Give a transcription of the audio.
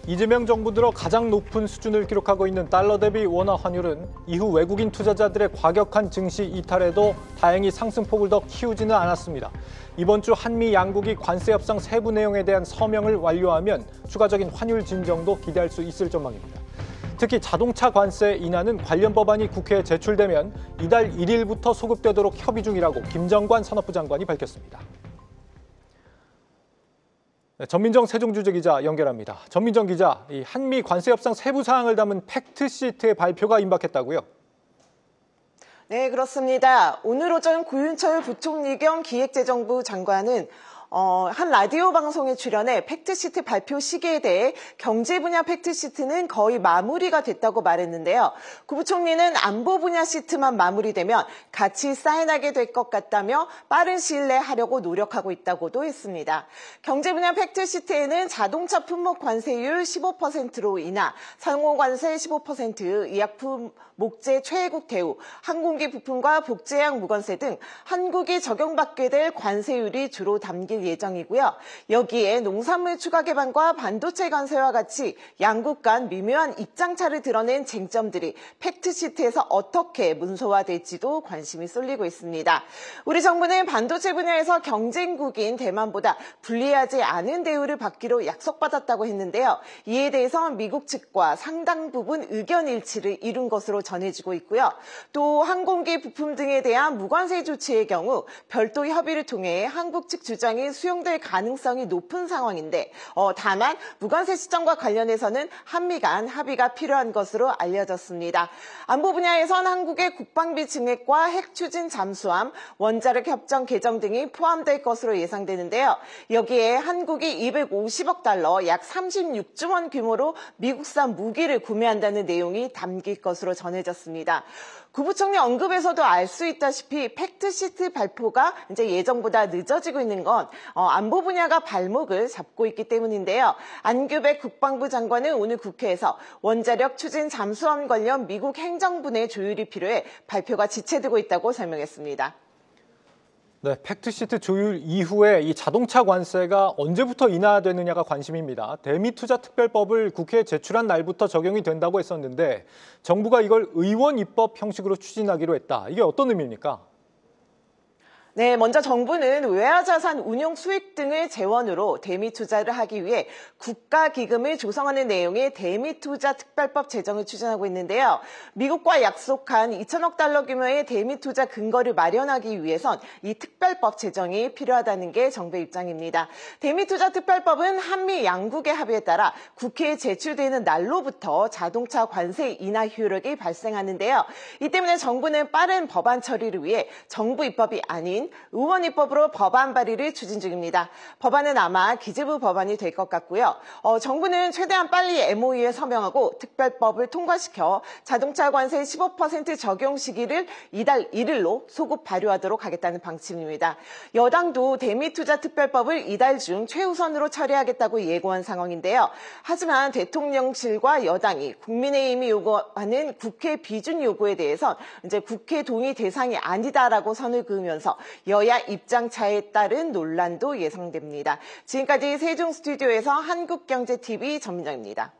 이재명 정부 들어 가장 높은 수준을 기록하고 있는 달러 대비 원화 환율은 이후 외국인 투자자들의 과격한 증시 이탈에도 다행히 상승폭을 더 키우지는 않았습니다. 이번 주 한미 양국이 관세 협상 세부 내용에 대한 서명을 완료하면 추가적인 환율 진정도 기대할 수 있을 전망입니다. 특히 자동차 관세 인하는 관련 법안이 국회에 제출되면 이달 1일부터 소급되도록 협의 중이라고 김정관 산업부 장관이 밝혔습니다. 전민정 세종주재 기자 연결합니다. 전민정 기자, 이 한미 관세 협상 세부 사항을 담은 팩트시트의 발표가 임박했다고요? 네, 그렇습니다. 오늘 오전 고윤철 부총리 겸 기획재정부 장관은 한 라디오 방송에 출연해 팩트시트 발표 시기에 대해 경제 분야 팩트시트는 거의 마무리가 됐다고 말했는데요. 구 부총리는 안보 분야 시트만 마무리되면 같이 사인하게 될 것 같다며 빠른 시일 내에 하려고 노력하고 있다고도 했습니다. 경제 분야 팩트시트에는 자동차 품목 관세율 15%로 인하, 상호 관세 15%, 의약품 목재 최애국 대우, 항공기 부품과 복제약 무관세 등 한국이 적용받게 될 관세율이 주로 담길 예정이고요. 여기에 농산물 추가 개방과 반도체 관세와 같이 양국 간 미묘한 입장차를 드러낸 쟁점들이 팩트시트에서 어떻게 문서화될지도 관심이 쏠리고 있습니다. 우리 정부는 반도체 분야에서 경쟁국인 대만보다 불리하지 않은 대우를 받기로 약속받았다고 했는데요. 이에 대해서 미국 측과 상당 부분 의견 일치를 이룬 것으로 전해지고 있고요. 또 항공기 부품 등에 대한 무관세 조치의 경우 별도 협의를 통해 한국 측 주장이 수용될 가능성이 높은 상황인데 다만 무관세 시점과 관련해서는 한미 간 합의가 필요한 것으로 알려졌습니다. 안보 분야에선 한국의 국방비 증액과 핵 추진 잠수함, 원자력 협정 개정 등이 포함될 것으로 예상되는데요. 여기에 한국이 250억 달러, 약 36조 원 규모로 미국산 무기를 구매한다는 내용이 담길 것으로 전해졌습니다. 구 부총리 언급에서도 알 수 있다시피 팩트시트 발표가 이제 예정보다 늦어지고 있는 건 안보 분야가 발목을 잡고 있기 때문인데요. 안규백 국방부 장관은 오늘 국회에서 원자력 추진 잠수함 관련 미국 행정부 내 조율이 필요해 발표가 지체되고 있다고 설명했습니다. 네, 팩트시트 조율 이후에 이 자동차 관세가 언제부터 인하되느냐가 관심입니다. 대미투자특별법을 국회에 제출한 날부터 적용이 된다고 했었는데 정부가 이걸 의원 입법 형식으로 추진하기로 했다. 이게 어떤 의미입니까? 네, 먼저 정부는 외화자산 운용 수익 등을 재원으로 대미투자를 하기 위해 국가기금을 조성하는 내용의 대미투자특별법 제정을 추진하고 있는데요. 미국과 약속한 2천억 달러 규모의 대미투자 근거를 마련하기 위해선 이 특별법 제정이 필요하다는 게 정부의 입장입니다. 대미투자특별법은 한미 양국의 합의에 따라 국회에 제출되는 날로부터 자동차 관세 인하 효력이 발생하는데요. 이 때문에 정부는 빠른 법안 처리를 위해 정부 입법이 아닌 의원 입법으로 법안 발의를 추진 중입니다. 법안은 아마 기재부 법안이 될 것 같고요. 정부는 최대한 빨리 MOU에 서명하고 특별법을 통과시켜 자동차 관세 15% 적용 시기를 이달 1일로 소급 발효하도록 하겠다는 방침입니다. 여당도 대미투자특별법을 이달 중 최우선으로 처리하겠다고 예고한 상황인데요. 하지만 대통령실과 여당이 국민의힘이 요구하는 국회 비준 요구에 대해선 이제 국회 동의 대상이 아니다라고 선을 그으면서 여야 입장 차에 따른 논란도 예상됩니다. 지금까지 세종 스튜디오에서 한국경제TV 전민정입니다.